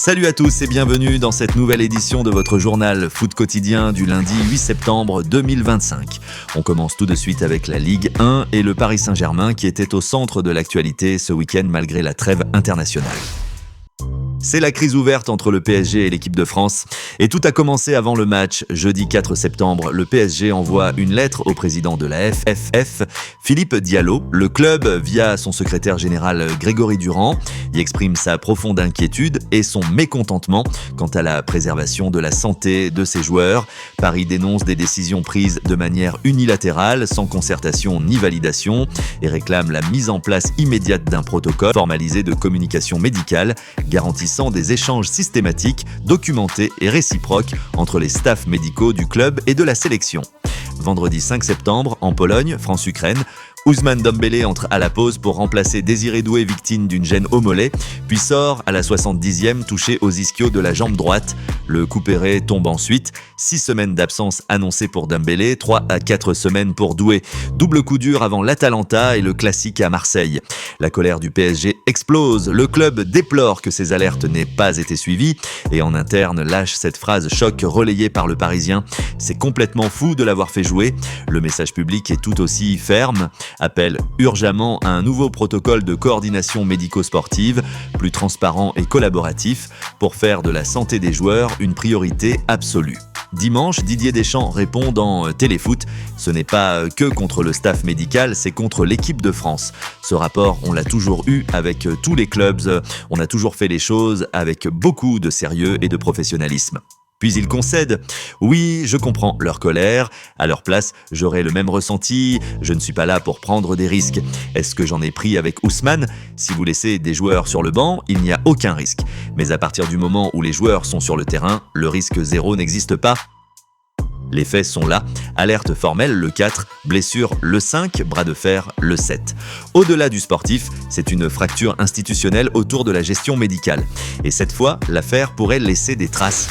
Salut à tous et bienvenue dans cette nouvelle édition de votre journal Foot Quotidien du lundi 8 septembre 2025. On commence tout de suite avec la Ligue 1 et le Paris Saint-Germain qui était au centre de l'actualité ce week-end malgré la trêve internationale. C'est la crise ouverte entre le PSG et l'équipe de France. Et tout a commencé avant le match. Jeudi 4 septembre, le PSG envoie une lettre au président de la FFF, Philippe Diallo. Le club, via son secrétaire général Grégory Durand, y exprime sa profonde inquiétude et son mécontentement quant à la préservation de la santé de ses joueurs. Paris dénonce des décisions prises de manière unilatérale, sans concertation ni validation, et réclame la mise en place immédiate d'un protocole formalisé de communication médicale, garantissant des échanges systématiques, documentés et réciproques entre les staffs médicaux du club et de la sélection. Vendredi 5 septembre, en Pologne, France-Ukraine, Ousmane Dembélé entre à la pause pour remplacer Désiré Doué victime d'une gêne au mollet, puis sort à la 70e touché aux ischios de la jambe droite. Le couperet tombe ensuite. 6 semaines d'absence annoncées pour Dembélé, 3 à 4 semaines pour Doué. Double coup dur avant l'Atalanta et le classique à Marseille. La colère du PSG explose. Le club déplore que ces alertes n'aient pas été suivies et en interne lâche cette phrase choc relayée par le Parisien. C'est complètement fou de l'avoir fait jouer. Le message public est tout aussi ferme. Appelle urgemment à un nouveau protocole de coordination médico-sportive, plus transparent et collaboratif, pour faire de la santé des joueurs une priorité absolue. Dimanche, Didier Deschamps répond dans Téléfoot. Ce n'est pas que contre le staff médical, c'est contre l'équipe de France. Ce rapport, on l'a toujours eu avec tous les clubs. On a toujours fait les choses avec beaucoup de sérieux et de professionnalisme. Puis il concède « Oui, je comprends leur colère. À leur place, j'aurais le même ressenti. Je ne suis pas là pour prendre des risques. Est-ce que j'en ai pris avec Ousmane ? Si vous laissez des joueurs sur le banc, il n'y a aucun risque. Mais à partir du moment où les joueurs sont sur le terrain, le risque zéro n'existe pas. » Les faits sont là, alerte formelle le 4, blessure le 5, bras de fer le 7. Au-delà du sportif, c'est une fracture institutionnelle autour de la gestion médicale. Et cette fois, l'affaire pourrait laisser des traces.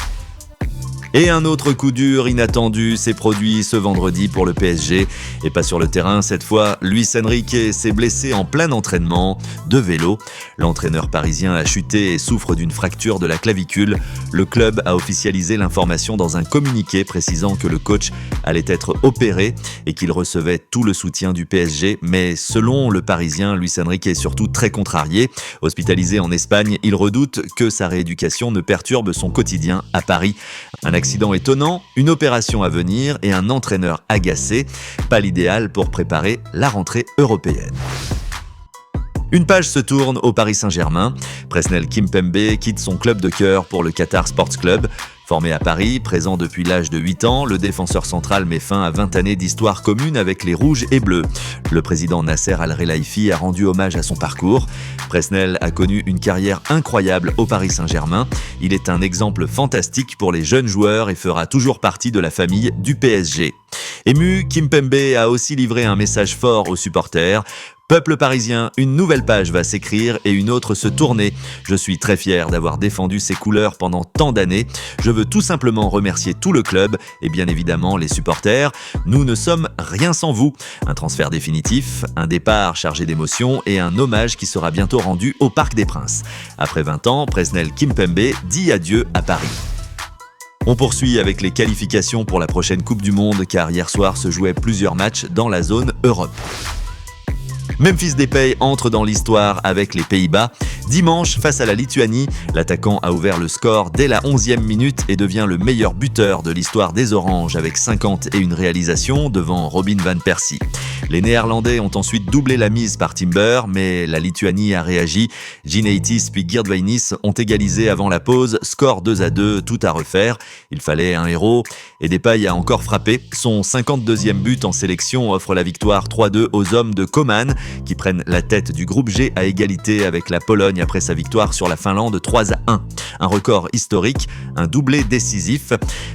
Et un autre coup dur inattendu s'est produit ce vendredi pour le PSG. Et pas sur le terrain cette fois, Luis Enrique s'est blessé en plein entraînement de vélo. L'entraîneur parisien a chuté et souffre d'une fracture de la clavicule. Le club a officialisé l'information dans un communiqué précisant que le coach allait être opéré et qu'il recevait tout le soutien du PSG. Mais selon le Parisien, Luis Enrique est surtout très contrarié. Hospitalisé en Espagne, il redoute que sa rééducation ne perturbe son quotidien à Paris. Un accident étonnant, une opération à venir et un entraîneur agacé, pas l'idéal pour préparer la rentrée européenne. Une page se tourne au Paris Saint-Germain. Presnel Kimpembe quitte son club de cœur pour le Qatar Sports Club. Formé à Paris, présent depuis l'âge de 8 ans, le défenseur central met fin à 20 années d'histoire commune avec les Rouges et Bleus. Le président Nasser Al-Khelaifi a rendu hommage à son parcours. Presnel a connu une carrière incroyable au Paris Saint-Germain. Il est un exemple fantastique pour les jeunes joueurs et fera toujours partie de la famille du PSG. Ému, Kimpembe a aussi livré un message fort aux supporters. Peuple parisien, une nouvelle page va s'écrire et une autre se tourner. Je suis très fier d'avoir défendu ces couleurs pendant tant d'années. Je veux tout simplement remercier tout le club et bien évidemment les supporters. Nous ne sommes rien sans vous. Un transfert définitif, un départ chargé d'émotions et un hommage qui sera bientôt rendu au Parc des Princes. Après 20 ans, Presnel Kimpembe dit adieu à Paris. On poursuit avec les qualifications pour la prochaine Coupe du Monde car hier soir se jouaient plusieurs matchs dans la zone Europe. Memphis Depay entre dans l'histoire avec les Pays-Bas. Dimanche, face à la Lituanie, l'attaquant a ouvert le score dès la 11e minute et devient le meilleur buteur de l'histoire des Oranges avec 51 réalisations devant Robin van Persie. Les Néerlandais ont ensuite doublé la mise par Timber, mais la Lituanie a réagi. Gineitis puis Girdvainis ont égalisé avant la pause, score 2-2, tout à refaire. Il fallait un héros et Depay a encore frappé. Son 52e but en sélection offre la victoire 3-2 aux hommes de Coman qui prennent la tête du groupe G à égalité avec la Pologne après sa victoire sur la Finlande 3-1. Un record historique, un doublé décisif.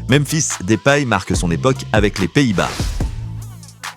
Memphis Depay marque son époque avec les Pays-Bas.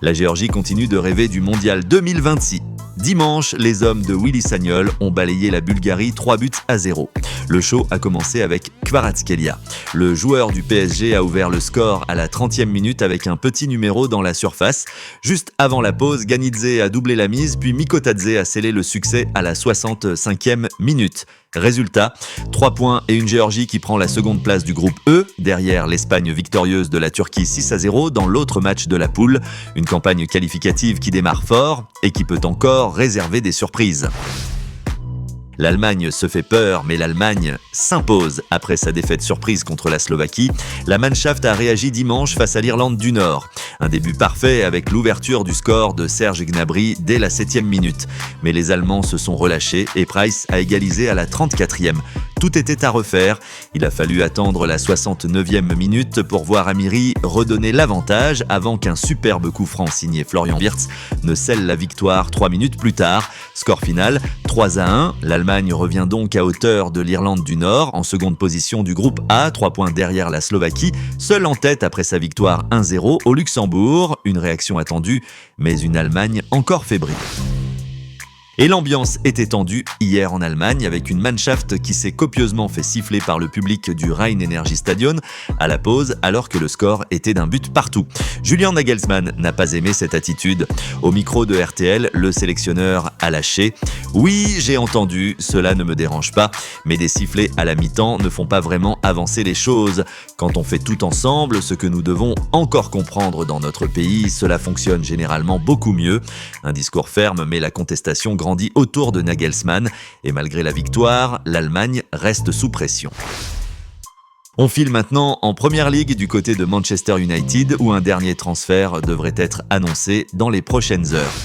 La Géorgie continue de rêver du mondial 2026. Dimanche, les hommes de Willy Sagnol ont balayé la Bulgarie 3-0. Le show a commencé avec Kvaratskhelia. Le joueur du PSG a ouvert le score à la 30e minute avec un petit numéro dans la surface. Juste avant la pause, Ganidze a doublé la mise, puis Mikotadze a scellé le succès à la 65e minute. Résultat, 3 points et une Géorgie qui prend la seconde place du groupe E, derrière l'Espagne victorieuse de la Turquie 6-0 dans l'autre match de la poule. Une campagne qualificative qui démarre fort et qui peut encore réserver des surprises. L'Allemagne se fait peur, mais l'Allemagne s'impose. Après sa défaite surprise contre la Slovaquie, la Mannschaft a réagi dimanche face à l'Irlande du Nord. Un début parfait avec l'ouverture du score de Serge Gnabry dès la 7e minute. Mais les Allemands se sont relâchés et Price a égalisé à la 34e. Tout était à refaire. Il a fallu attendre la 69e minute pour voir Amiri redonner l'avantage avant qu'un superbe coup franc signé Florian Wirtz ne scelle la victoire 3 minutes plus tard. Score final 3-1. L'Allemagne revient donc à hauteur de l'Irlande du Nord, en seconde position du groupe A, 3 points derrière la Slovaquie, seule en tête après sa victoire 1-0 au Luxembourg. Une réaction attendue, mais une Allemagne encore fébrile. Et l'ambiance était tendue hier en Allemagne avec une Mannschaft qui s'est copieusement fait siffler par le public du Rhein-Energie-Stadion à la pause alors que le score était d'un but partout. Julian Nagelsmann n'a pas aimé cette attitude. Au micro de RTL, le sélectionneur a lâché « Oui, j'ai entendu, cela ne me dérange pas, mais des sifflets à la mi-temps ne font pas vraiment avancer les choses. Quand on fait tout ensemble, ce que nous devons encore comprendre dans notre pays, cela fonctionne généralement beaucoup mieux. » Un discours ferme, mais la contestation grandit autour de Nagelsmann et malgré la victoire, l'Allemagne reste sous pression. On file maintenant en Première Ligue du côté de Manchester United où un dernier transfert devrait être annoncé dans les prochaines heures.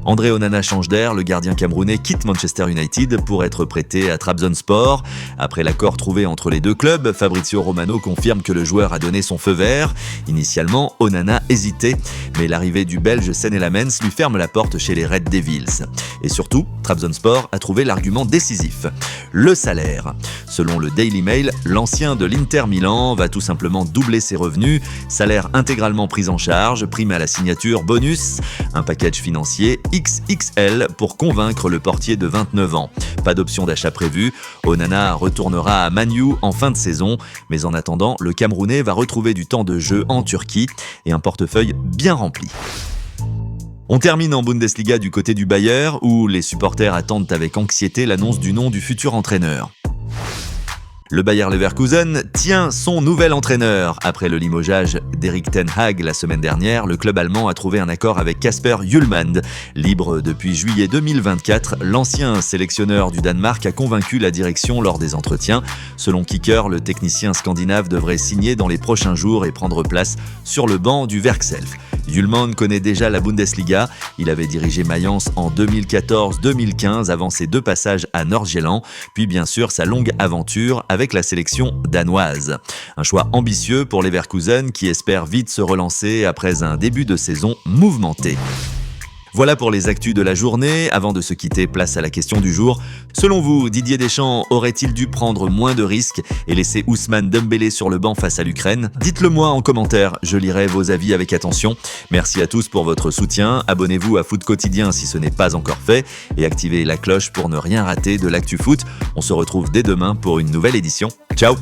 André Onana change d'air, le gardien camerounais quitte Manchester United pour être prêté à Trabzonspor. Après l'accord trouvé entre les deux clubs, Fabrizio Romano confirme que le joueur a donné son feu vert. Initialement, Onana hésitait, mais l'arrivée du Belge Senne Lammens lui ferme la porte chez les Red Devils. Et surtout, Trabzonspor a trouvé l'argument décisif, le salaire. Selon le Daily Mail, l'ancien de l'Inter Milan va tout simplement doubler ses revenus, salaire intégralement pris en charge, prime à la signature, bonus, un package financier XXL pour convaincre le portier de 29 ans. Pas d'option d'achat prévue, Onana retournera à Man U en fin de saison, mais en attendant, le Camerounais va retrouver du temps de jeu en Turquie et un portefeuille bien rempli. On termine en Bundesliga du côté du Bayer, où les supporters attendent avec anxiété l'annonce du nom du futur entraîneur. Le Bayer Leverkusen tient son nouvel entraîneur. Après le limogeage d'Erik ten Hag la semaine dernière, le club allemand a trouvé un accord avec Kasper Hjulmand. Libre depuis juillet 2024, l'ancien sélectionneur du Danemark a convaincu la direction lors des entretiens. Selon Kicker, le technicien scandinave devrait signer dans les prochains jours et prendre place sur le banc du Werkself. Hjulmand connaît déjà la Bundesliga. Il avait dirigé Mayence en 2014-2015 avant ses 2 passages à Nord-Jylland, puis bien sûr sa longue aventure avec la sélection danoise. Un choix ambitieux pour les Leverkusen qui espèrent vite se relancer après un début de saison mouvementé. Voilà pour les actus de la journée. Avant de se quitter, place à la question du jour. Selon vous, Didier Deschamps aurait-il dû prendre moins de risques et laisser Ousmane Dembélé sur le banc face à l'Ukraine ? Dites-le moi en commentaire, je lirai vos avis avec attention. Merci à tous pour votre soutien. Abonnez-vous à Foot Quotidien si ce n'est pas encore fait et activez la cloche pour ne rien rater de l'actu foot. On se retrouve dès demain pour une nouvelle édition. Ciao !